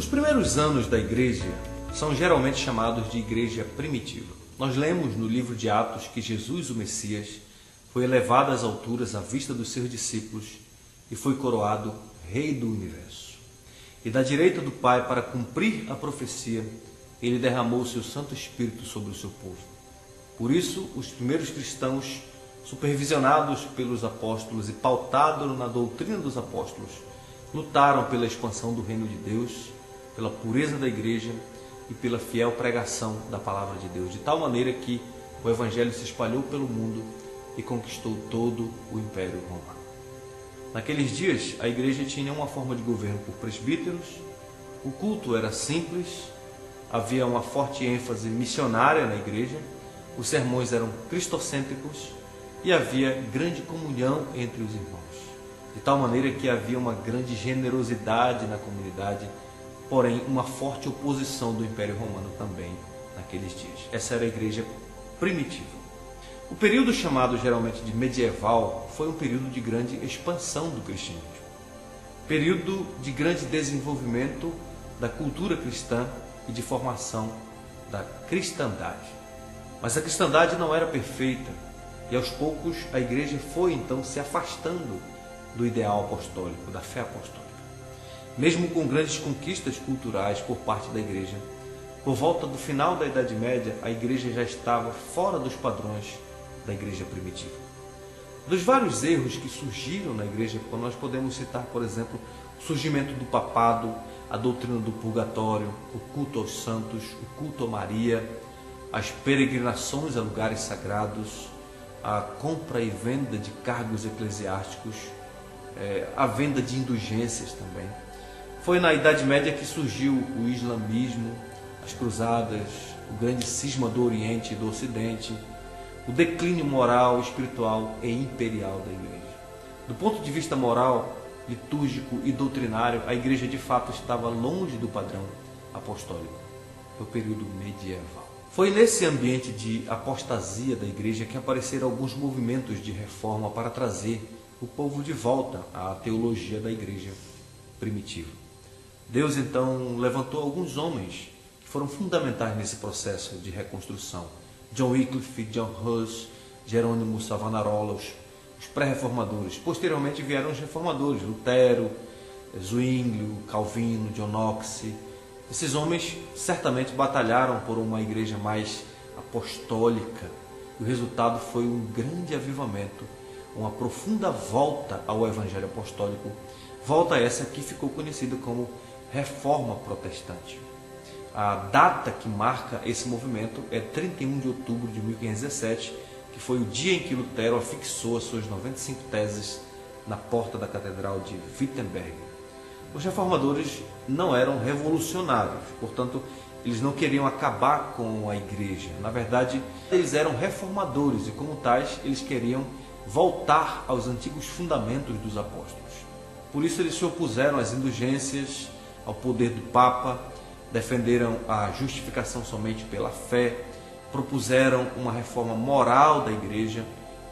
Os primeiros anos da igreja são geralmente chamados de igreja primitiva. Nós lemos no livro de Atos que Jesus, o Messias, foi elevado às alturas à vista dos seus discípulos e foi coroado Rei do Universo. E da direita do Pai, para cumprir a profecia, ele derramou o seu Santo Espírito sobre o seu povo. Por isso, os primeiros cristãos, supervisionados pelos apóstolos e pautados na doutrina dos apóstolos, lutaram pela expansão do reino de Deus, pela pureza da igreja e pela fiel pregação da palavra de Deus, de tal maneira que o evangelho se espalhou pelo mundo e conquistou todo o Império Romano. Naqueles dias, a igreja tinha uma forma de governo por presbíteros, o culto era simples, havia uma forte ênfase missionária na igreja, os sermões eram cristocêntricos e havia grande comunhão entre os irmãos, de tal maneira que havia uma grande generosidade na comunidade, porém uma forte oposição do Império Romano também naqueles dias. Essa era a igreja primitiva. O período chamado geralmente de medieval foi um período de grande expansão do cristianismo, período de grande desenvolvimento da cultura cristã e de formação da cristandade. Mas a cristandade não era perfeita e aos poucos a igreja foi então se afastando do ideal apostólico, da fé apostólica. Mesmo com grandes conquistas culturais por parte da igreja, por volta do final da Idade Média, a igreja já estava fora dos padrões da igreja primitiva. Dos vários erros que surgiram na igreja, nós podemos citar, por exemplo, o surgimento do papado, a doutrina do purgatório, o culto aos santos, o culto a Maria, as peregrinações a lugares sagrados, a compra e venda de cargos eclesiásticos, a venda de indulgências também. Foi na Idade Média que surgiu o islamismo, as cruzadas, o grande cisma do Oriente e do Ocidente, o declínio moral, espiritual e imperial da igreja. Do ponto de vista moral, litúrgico e doutrinário, a igreja de fato estava longe do padrão apostólico. Foi o período medieval. Foi nesse ambiente de apostasia da igreja que apareceram alguns movimentos de reforma para trazer o povo de volta à teologia da igreja primitiva. Deus então levantou alguns homens que foram fundamentais nesse processo de reconstrução. John Wycliffe, John Hus, Jerônimo Savonarola, os pré-reformadores. Posteriormente vieram os reformadores, Lutero, Zwinglio, Calvino, John Knox. Esses homens certamente batalharam por uma igreja mais apostólica. O resultado foi um grande avivamento, uma profunda volta ao evangelho apostólico, volta essa que ficou conhecida como Reforma Protestante. A data que marca esse movimento é 31 de outubro de 1517, que foi o dia em que Lutero afixou as suas 95 teses na porta da Catedral de Wittenberg. Os reformadores não eram revolucionários, portanto, eles não queriam acabar com a igreja. Na verdade, eles eram reformadores e, como tais, eles queriam voltar aos antigos fundamentos dos apóstolos. Por isso, eles se opuseram às indulgências, ao poder do Papa, defenderam a justificação somente pela fé, propuseram uma reforma moral da igreja,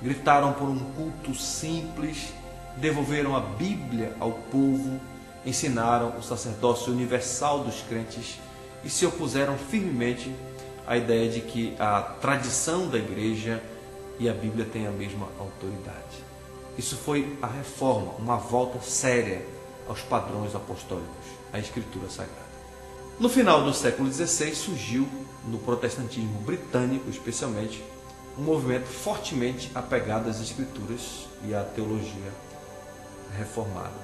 gritaram por um culto simples, devolveram a Bíblia ao povo, ensinaram o sacerdócio universal dos crentes e se opuseram firmemente à ideia de que a tradição da igreja e a Bíblia têm a mesma autoridade. Isso foi a reforma, uma volta séria aos padrões apostólicos, à Escritura Sagrada. No final do século XVI surgiu, no protestantismo britânico especialmente, um movimento fortemente apegado às Escrituras e à teologia reformada.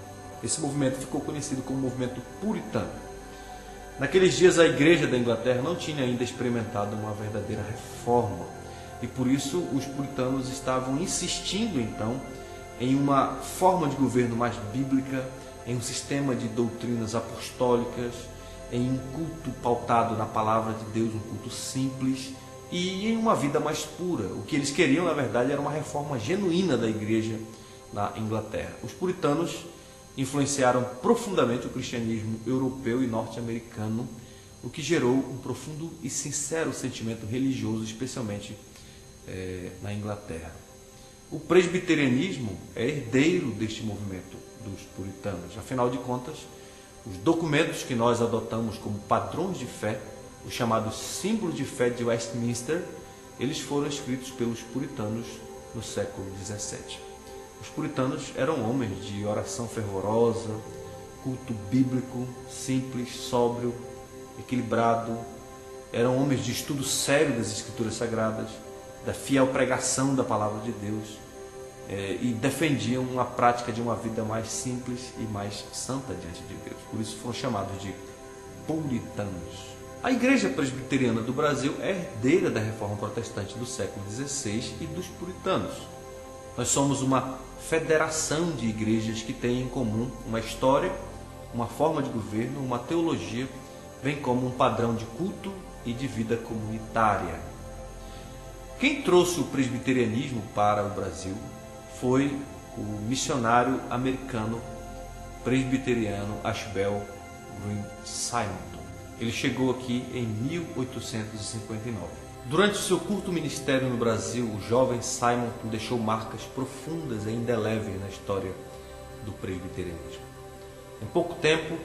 Esse movimento ficou conhecido como movimento puritano. Naqueles dias a igreja da Inglaterra não tinha ainda experimentado uma verdadeira reforma e por isso os puritanos estavam insistindo então em uma forma de governo mais bíblica, em um sistema de doutrinas apostólicas, em um culto pautado na palavra de Deus, um culto simples e em uma vida mais pura. O que eles queriam, na verdade, era uma reforma genuína da igreja na Inglaterra. Os puritanos influenciaram profundamente o cristianismo europeu e norte-americano, o que gerou um profundo e sincero sentimento religioso, especialmente na Inglaterra. O presbiterianismo é herdeiro deste movimento dos puritanos. Afinal de contas, Os documentos que nós adotamos como padrões de fé, os chamados símbolos de fé de Westminster, eles foram escritos pelos puritanos no século XVII. Os puritanos eram homens de oração fervorosa, culto bíblico, simples, sóbrio, equilibrado. Eram homens de estudo sério das Escrituras Sagradas, da fiel pregação da Palavra de Deus, e defendiam uma prática de uma vida mais simples e mais santa diante de Deus. Por isso foram chamados de puritanos. A Igreja Presbiteriana do Brasil é herdeira da Reforma Protestante do século XVI e dos puritanos. Nós somos uma federação de igrejas que têm em comum uma história, uma forma de governo, uma teologia, bem como um padrão de culto e de vida comunitária. Quem trouxe o presbiterianismo para o Brasil foi o missionário americano presbiteriano Ashbel Green Simonton. Ele chegou aqui em 1859. Durante o seu curto ministério no Brasil, o jovem Simonton deixou marcas profundas e indeléveis na história do presbiterianismo. Em pouco tempo,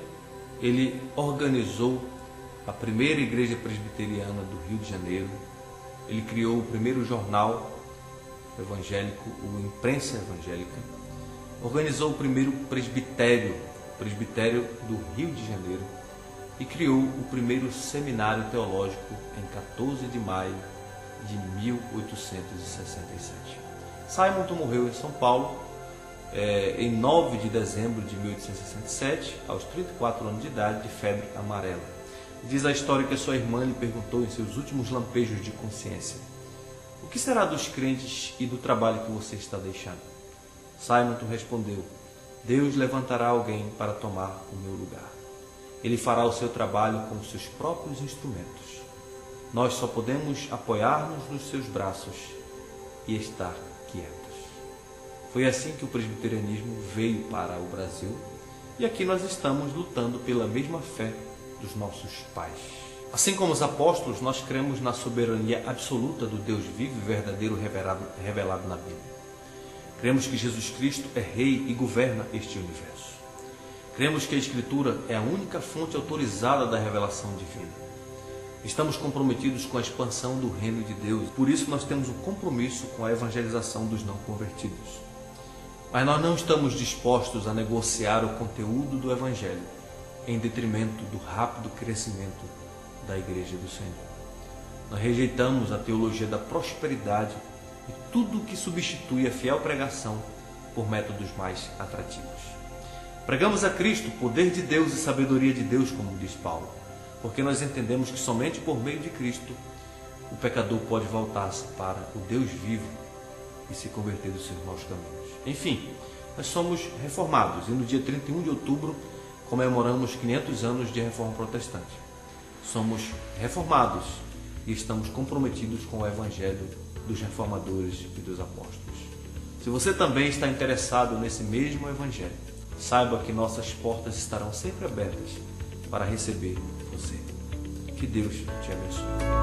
ele organizou a primeira igreja presbiteriana do Rio de Janeiro. Ele criou o primeiro jornal evangélico, o Imprensa Evangélica. Organizou o primeiro presbitério do Rio de Janeiro. E criou o primeiro seminário teológico em 14 de maio de 1867. Simonton morreu em São Paulo em 9 de dezembro de 1867, aos 34 anos de idade, de febre amarela. Diz a história que a sua irmã lhe perguntou em seus últimos lampejos de consciência: "O que será dos crentes e do trabalho que você está deixando?" Simonton respondeu: "Deus levantará alguém para tomar o meu lugar. Ele fará o seu trabalho com os seus próprios instrumentos. Nós só podemos apoiar-nos nos seus braços e estar quietos." Foi assim que o presbiterianismo veio para o Brasil, e aqui nós estamos lutando pela mesma fé dos nossos pais. Assim como os apóstolos, nós cremos na soberania absoluta do Deus vivo e verdadeiro revelado na Bíblia. Cremos que Jesus Cristo é Rei e governa este universo. Cremos que a Escritura é a única fonte autorizada da revelação divina. Estamos comprometidos com a expansão do reino de Deus, por isso nós temos um compromisso com a evangelização dos não convertidos. Mas nós não estamos dispostos a negociar o conteúdo do Evangelho em detrimento do rápido crescimento da Igreja do Senhor. Nós rejeitamos a teologia da prosperidade e tudo o que substitui a fiel pregação por métodos mais atrativos. Pregamos a Cristo, poder de Deus e sabedoria de Deus, como diz Paulo, porque nós entendemos que somente por meio de Cristo o pecador pode voltar-se para o Deus vivo e se converter dos seus maus caminhos. Enfim, nós somos reformados e no dia 31 de outubro comemoramos 500 anos de Reforma Protestante. Somos reformados e estamos comprometidos com o Evangelho dos reformadores e dos apóstolos. Se você também está interessado nesse mesmo Evangelho, saiba que nossas portas estarão sempre abertas para receber você. Que Deus te abençoe.